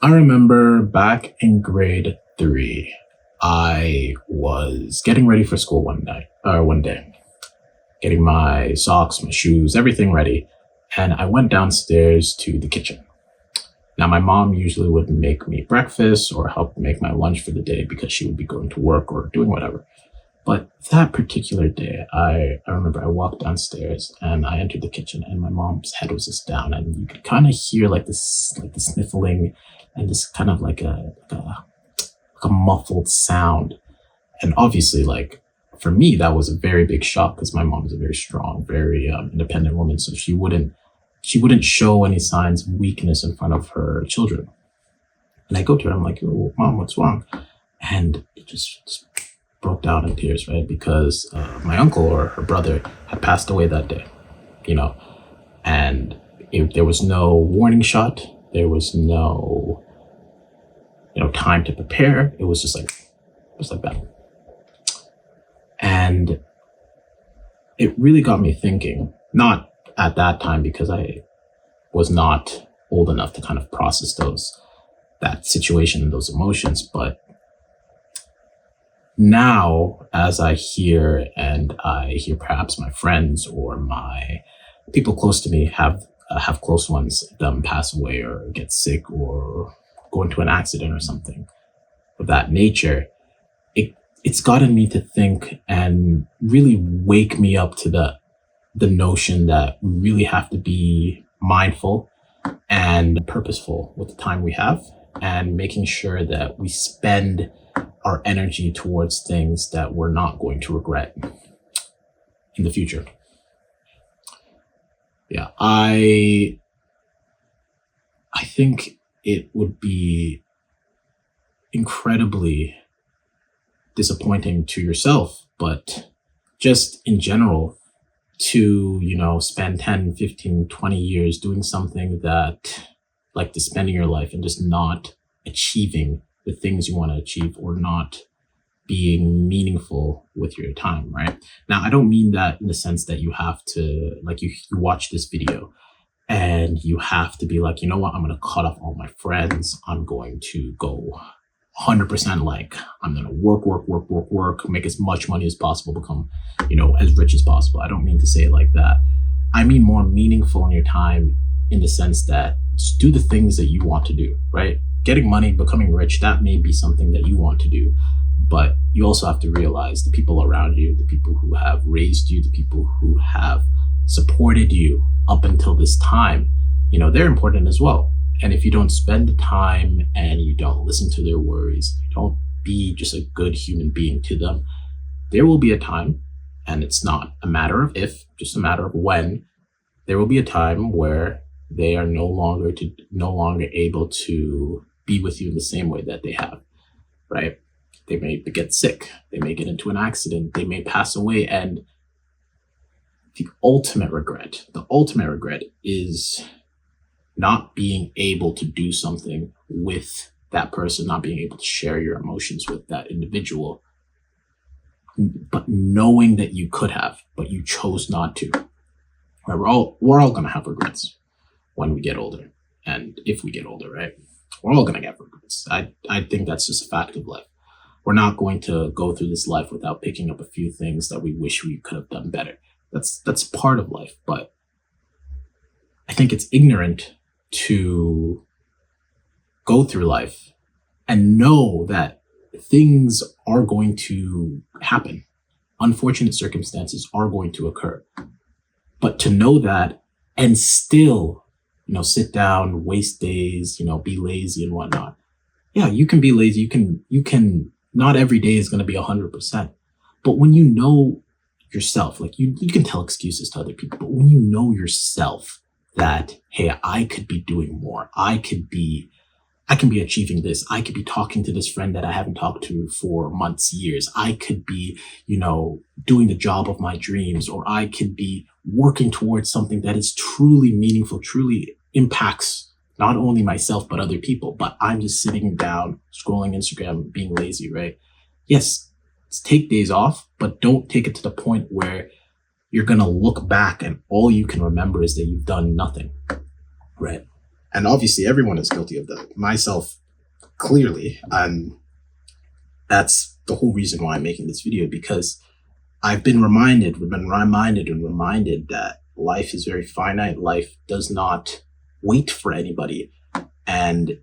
I remember back in grade three, I was getting ready for school one day, getting my socks, my shoes, everything ready. And I went downstairs to the kitchen. Now, my mom usually would make me breakfast or help make my lunch for the day because she would be going to work or doing whatever. But that particular day, I remember I walked downstairs and I entered the kitchen and my mom's head was just down and you could kind of hear like the sniffling and this kind of like a muffled sound. And obviously, like for me, that was a very big shock because my mom is a very strong, very independent woman. So she wouldn't show any signs of weakness in front of her children. And I go to her, I'm like, "Oh, Mom, what's wrong?" And it just broke down in tears, right? Because my uncle or her brother had passed away that day, you know, and there was no warning shot. There was no, time to prepare. It was just like that. And it really got me thinking, not at that time because I was not old enough to kind of process that situation and those emotions, but now as I hear perhaps my friends or my people close to me have close ones them pass away or get sick or go into an accident or something of that nature, it's gotten me to think and really wake me up to the notion that we really have to be mindful and purposeful with the time we have and making sure that we spend our energy towards things that we're not going to regret in the future. Yeah, I think it would be incredibly disappointing to yourself, but just in general, to, spend 10, 15, 20 years doing something that, like, to spending your life and just not achieving the things you want to achieve or not being meaningful with your time, right? Now, I don't mean that in the sense that you have to, like, you watch this video and you have to be like, you know what, I'm going to cut off all my friends. I'm going to go 100% like, I'm going to work, make as much money as possible, become, as rich as possible. I don't mean to say it like that. I mean more meaningful in your time in the sense that just do the things that you want to do, right? Getting money, becoming rich, that may be something that you want to do, but you also have to realize the people around you, the people who have raised you, the people who have supported you up until this time, they're important as well. And if you don't spend the time and you don't listen to their worries, you don't be just a good human being to them, there will be a time, and it's not a matter of if, just a matter of when, there will be a time where they are no longer able to be with you in the same way that they have, right? They may get sick, they may get into an accident, they may pass away, and the ultimate regret is not being able to do something with that person, not being able to share your emotions with that individual, but knowing that you could have, but you chose not to. Right? We're all gonna have regrets when we get older, and if we get older, right? We're all gonna get regrets. I think that's just a fact of life. We're not going to go through this life without picking up a few things that we wish we could have done better. That's part of life, but I think it's ignorant to go through life and know that things are going to happen. Unfortunate circumstances are going to occur. But to know that and still, sit down, waste days, be lazy and whatnot. Yeah, you can be lazy. You can, not every day is going to be 100%. But when you know yourself, like you can tell excuses to other people, but when you know yourself that, hey, I could be doing more. I can be achieving this. I could be talking to this friend that I haven't talked to for months, years. I could be, doing the job of my dreams, or I could be working towards something that is truly meaningful, truly impacts not only myself, but other people. But I'm just sitting down, scrolling Instagram, being lazy, right? Yes, take days off, but don't take it to the point where you're going to look back and all you can remember is that you've done nothing, right? And obviously everyone is guilty of that, myself clearly. And that's the whole reason why I'm making this video, because I've been reminded that life is very finite. Life does not wait for anybody. And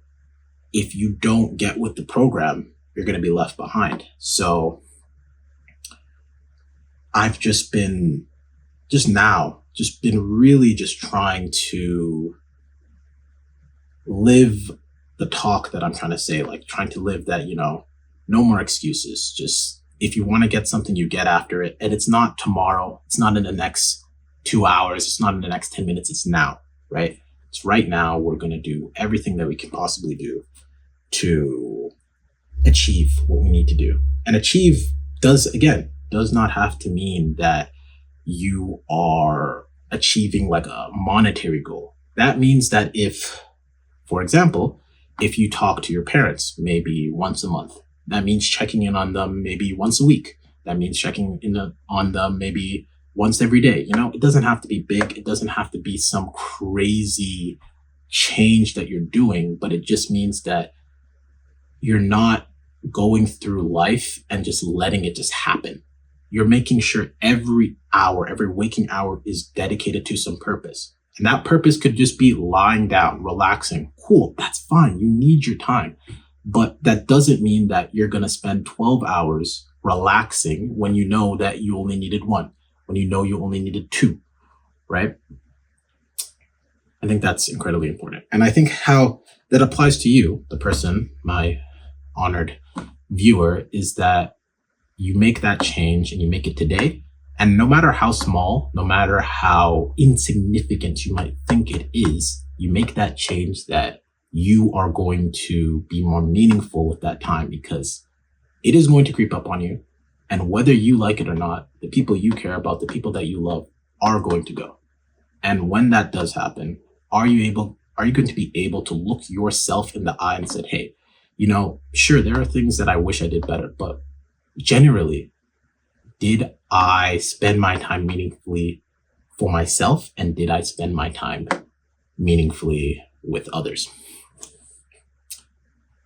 if you don't get with the program, you're going to be left behind. So I've just been really just trying to live the talk that I'm trying to say, like trying to live that, no more excuses. Just if you want to get something, you get after it. And it's not tomorrow. It's not in the next 2 hours. It's not in the next 10 minutes. It's now, right? It's right now. We're going to do everything that we can possibly do to achieve what we need to do. And achieve does not have to mean that you are achieving like a monetary goal. That means that if, for example, if you talk to your parents maybe once a month, that means checking in on them maybe once a week. That means checking in on them maybe once every day. It doesn't have to be big. It doesn't have to be some crazy change that you're doing, but it just means that you're not going through life and just letting it just happen. You're making sure every waking hour is dedicated to some purpose. And that purpose could just be lying down, relaxing. Cool, that's fine. You need your time. But that doesn't mean that you're going to spend 12 hours relaxing when you know that you only needed one, when you know you only needed two, right? I think that's incredibly important. And I think how that applies to you, the person, my honored viewer, is that you make that change and you make it today. And no matter how small, no matter how insignificant you might think it is, you make that change that you are going to be more meaningful with that time, because it is going to creep up on you. And whether you like it or not, the people you care about, the people that you love are going to go. And when that does happen, are you going to be able to look yourself in the eye and say, hey, sure, there are things that I wish I did better, but generally, did I spend my time meaningfully for myself? And did I spend my time meaningfully with others?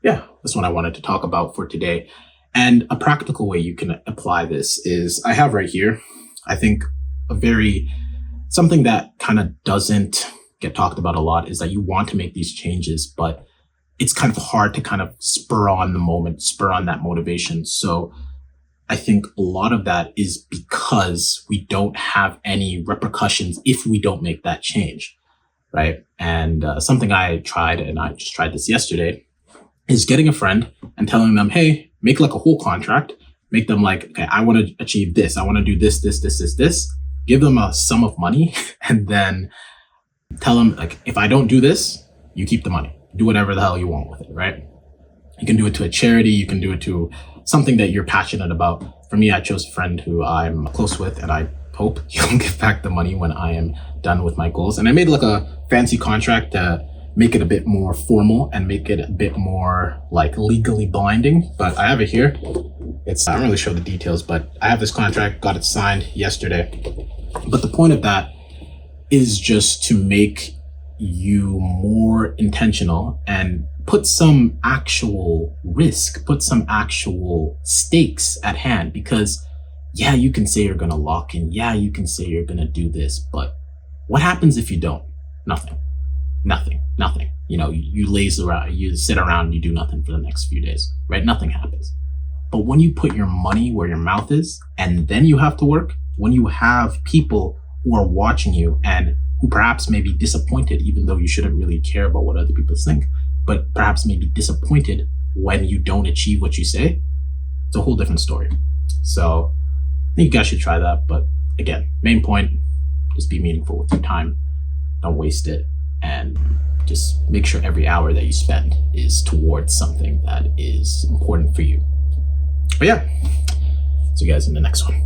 Yeah, that's what I wanted to talk about for today. And a practical way you can apply this is, I have right here, I think something that kind of doesn't get talked about a lot is that you want to make these changes, but it's kind of hard to kind of spur on that motivation. So I think a lot of that is because we don't have any repercussions if we don't make that change, right? And something I tried, and I just tried this yesterday, is getting a friend and telling them, hey, make like a whole contract, make them like, okay, I want to achieve this. I want to do this. Give them a sum of money and then tell them, like, if I don't do this, you keep the money. Do whatever the hell you want with it, right? You can do it to a charity. You can do it to something that you're passionate about. For me, I chose a friend who I'm close with, and I hope he'll give back the money when I am done with my goals. And I made like a fancy contract to make it a bit more formal and make it a bit more like legally binding. But I have it here. I don't really show the details, but I have this contract, got it signed yesterday. But the point of that is just to make you more intentional and put some actual risk, put some actual stakes at hand. Because yeah, you can say you're going to lock in. Yeah, you can say you're going to do this, but what happens if you don't? Nothing. You laze around, you sit around, you do nothing for the next few days, right? Nothing happens. But when you put your money where your mouth is, and then you have to work, when you have people who are watching you and who perhaps may be disappointed, even though you shouldn't really care about what other people think, but perhaps may be disappointed when you don't achieve what you say, it's a whole different story. So I think you guys should try that. But again, main point, just be meaningful with your time. Don't waste it. And just make sure every hour that you spend is towards something that is important for you. But yeah, see you guys in the next one.